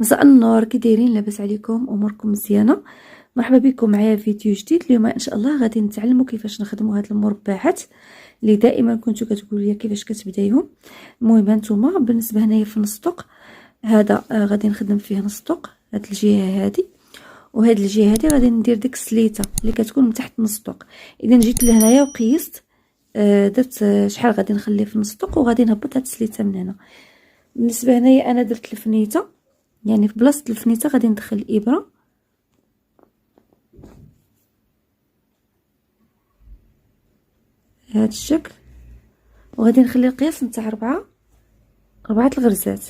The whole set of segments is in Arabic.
مساء النور، كي دايرين؟ لاباس عليكم؟ اموركم مزيانه؟ مرحبا بكم معايا في فيديو جديد. اليوم ان شاء الله غادي نتعلموا كيفاش نخدموا هاد المربعات اللي دائما كنتو كتقولوا لي كيفاش كتبدايهم. المهم هانتوما بالنسبه هنايا في نصطق هذا غادي نخدم فيه نصطق هاد الجهه هادي، وهاد الجهه هادي غادي ندير ديك السليته اللي كتكون من تحت نصطق. اذا جيت لهنايا وقيست درت شحال غادي نخلي في نصطق وغادي نهبط هاد السليته من هنا. بالنسبه هنايا انا درت الفنيته، يعني في بلاصه الفنيته غادي ندخل الابره بهذا الشكل، وغادي نخلي القياس نتاع ربعة الغرزات.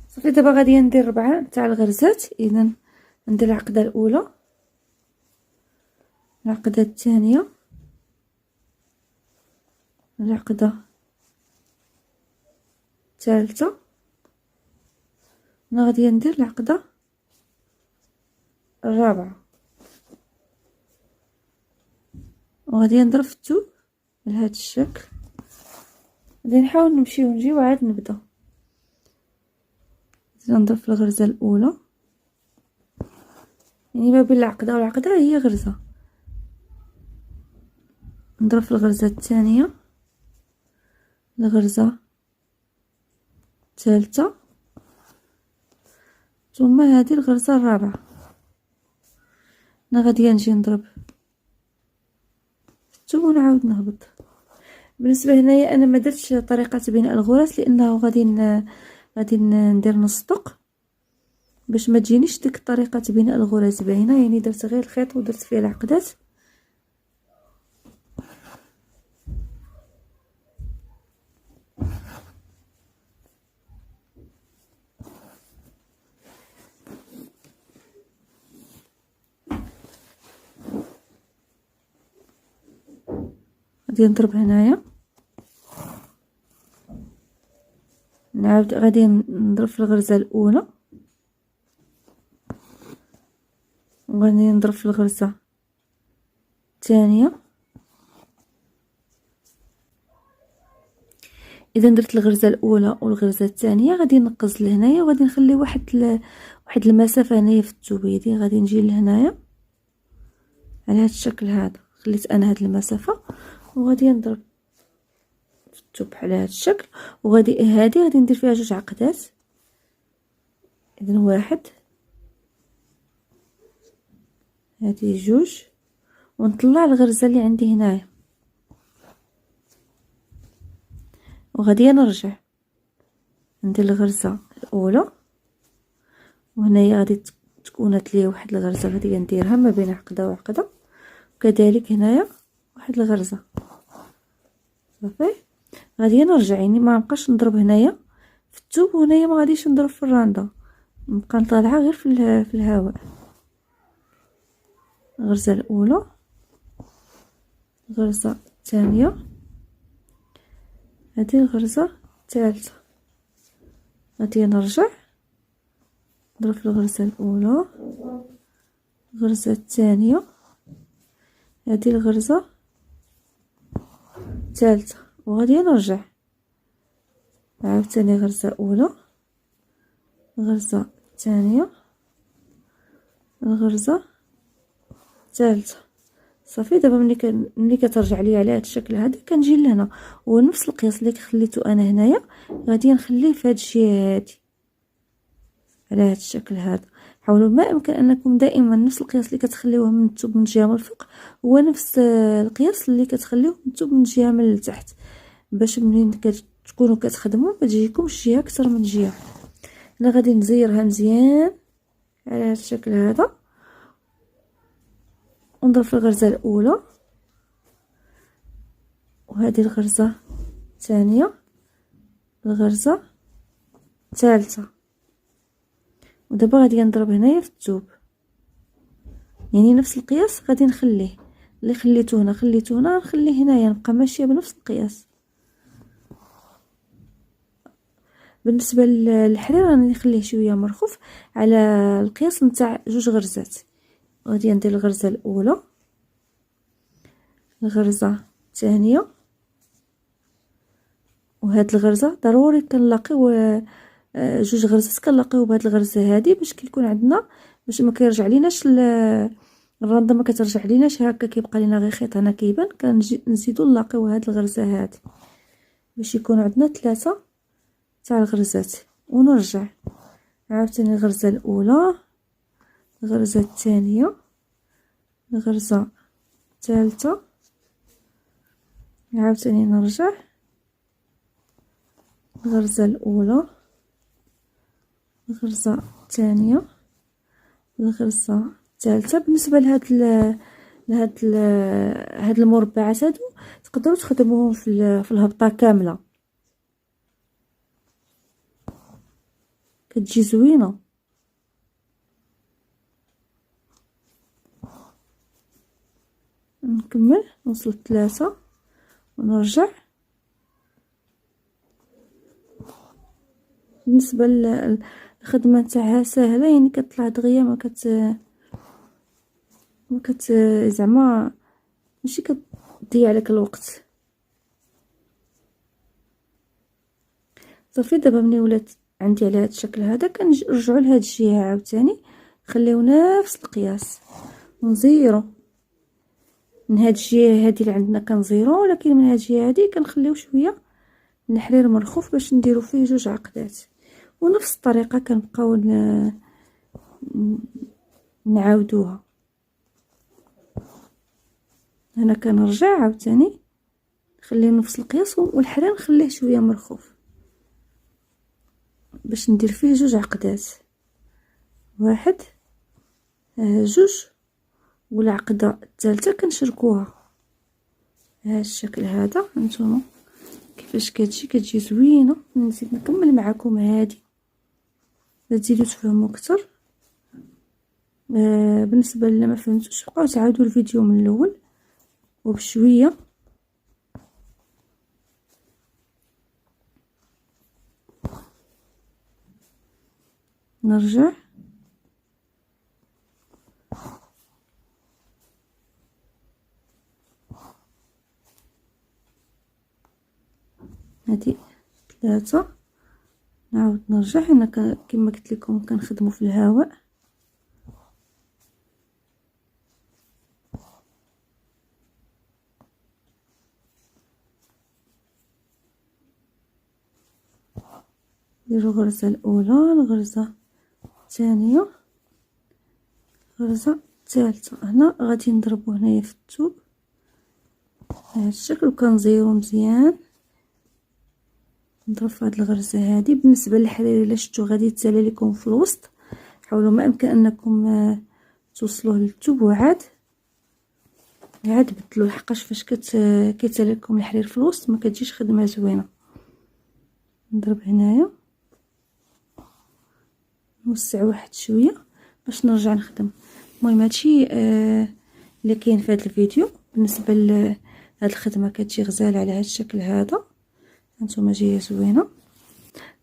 صافي دابا غادي ندير 4 نتاع الغرزات. اذا ندير العقده الاولى، العقده الثانيه، العقده الثالثه، انا غادي ندير العقده الرابعه، وغادي نضرب في الثوب بهذا الشكل. غادي نحاول نمشي ونجي وعاد نبدا. نضرب في الغرزه الاولى، يعني ما بين العقده والعقده هي غرزه، نضرب في الغرزه الثانيه، الغرزه الثالثه، ثم هذه الغرزه الرابعه. انا غادي نجي نضرب في الثوب ونعاود نهبط. بالنسبه هنايا انا ما درتش طريقه بناء الغرز لانه غادي ندير نصطق باش ما تجينيش ديك طريقه بناء الغرز باينه، يعني درت غير الخيط ودرت فيه العقدات. غادي نضرب هنايا، نعاود غادي نضرب في الغرزه الاولى، وغادي نضرب في الغرزه الثانيه. اذا درت الغرزه الاولى والغرزه الثانيه غادي نقز لهنايا، وغادي نخلي واحد المسافه هنايا في الثوبيه. غادي نجي لهنايا على هذا الشكل هذا، خليت انا هذه المسافه، وغادي نضرب في الثوب على هذا الشكل. وغادي هذه غادي ندير فيها 2 عقدات. اذا 1، هذه 2، ونطلع الغرزه اللي عندي هنايا، وغادي نرجع ندير الغرزه الاولى، وهنايا غادي تكونت لي واحد الغرزه غادي نديرها ما بين عقده وعقده، وكذلك هنايا واحد الغرزه. صافي غادي نرجع، يعني ما نبقاش نضرب هنايا في الثوب، وهنايا ما غاديش نضرب في الرانده، نبقى طالعه غير في الهواء. الغرزه الاولى، الغرزه الثانيه، هذه الغرزه الثالثه. غادي نرجع نضرب في الغرزه الاولى، الغرزه الثانيه، هذه الغرزه الثالثه، وغادي نرجع عاوتاني غرزه اولى، الغرزه الثانيه، الغرزه الثالثه. صافي دابا ملي كترجع ليا على هذا الشكل هذا كنجي لهنا، ونفس القياس اللي خليته انا هنايا غادي نخليه في هذه الجهه هذه على هذا الشكل هذا. حاولوا ما امكن انكم دائما نفس القياس اللي كتخليوه من الثوب من الجهه من الفوق هو نفس القياس اللي كتخليوه من الثوب من الجهه من التحت، باش منين تكونوا كتخدموا ما تجيكمش جهه اكثر من جهه. انا غادي نزيرها مزيان على هذا الشكل هذا، ونضرب في الغرزه الاولى، وهذه الغرزه الثانيه، الغرزه الثالثه، ودابا غادي نضرب هنايا في الثوب، يعني نفس القياس غادي نخليه اللي خليته هنا نخليه هنايا، نبقى ماشيه بنفس القياس. بالنسبه للحرير راني نخليه شويه مرخوف على القياس نتاع 2 غرزات. غادي ندير الغرزه الاولى، الغرزه الثانيه. وهاد الغرزه ضروري كنلاقيو جوج غرزات كنلاقيو بهاد الغرزه هادي باش كيكون عندنا، باش ما كيرجع ليناش الرنده، ما كترجع ليناش هكا كيبقى لينا غير خيط هنا كيبان. كنزيدو نلاقيو هاد الغرزه هادي باش يكون عندنا 3 تاع الغرزات. ونرجع عاوتاني الغرزه الاولى، الغرزه الثانيه، الغرزه الثالثه، عاوتاني نرجع الغرزه الاولى، الغرزه الثانيه، الغرزه الثالثه. بالنسبه هاد المربعات هادو تقدروا تخدموهم في الهبطه كامله، كتجي زوينه. نكمل نوصل 3 ونرجع. بالنسبه الخدمه نتاعها سهله، يعني كتطلع دغيا، ما كت زعما ماشي كتضيع عليك الوقت. صافي دابا ملي ولات عندي على هذا الشكل هذا كنرجعوا لهاد الجهه عاوتاني، نخليو نفس القياس ونزيرو من هاد الجهه هادي اللي عندنا كنزيرو، ولكن من هاد الجهه هادي كنخليو شويه من الحرير مرخوف باش نديرو فيه 2 عقدات. ونفس الطريقه كنبقاو نعاودوها. هنا كنرجع عاوتاني نخليه نفس القياس، والحرير نخليه شويه مرخوف باش ندير فيه 2 عقدات، 1 2، والعقده الثالثه كنشركوها بهذا الشكل هذا. هانتوما كيفاش كتجي زوينه. نزيد نكمل معكم هذه باش تزيدوا تفهموا اكثر. بالنسبه لما فهمتوش بقاو تعاودوا الفيديو من الاول وبشويه. نرجع هذه 3، نعاود نرجع. هنا كما قلت لكم كنخدموا في الهواء. نديرو الغرزه الاولى، الغرزه الثانيه، الغرزه الثالثه. هنا غادي نضربو هنايا في الثوب بهذا الشكل، وكنزيرو مزيان. نضرب في هاد الغرزه هادي. بالنسبه للحرير الا شفتو غادي يتسالى لكم في الوسط، حاولوا ما امكن انكم توصلوه للثوب، وعاد بدلوا، لحقاش فاش كيتسالى لكم الحرير في الوسط ما كتجيش خدمه زوينه. نضرب هنايا، نوسع واحد شويه باش نرجع نخدم. المهم هادشي اللي كاين في هذا الفيديو. بالنسبه لهاد الخدمه كتجي غزاله على هذا الشكل هذا. هانتوما جايه زوينه.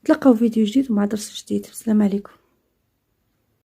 نتلاقاو في فيديو جديد ومع درس جديد. السلام عليكم.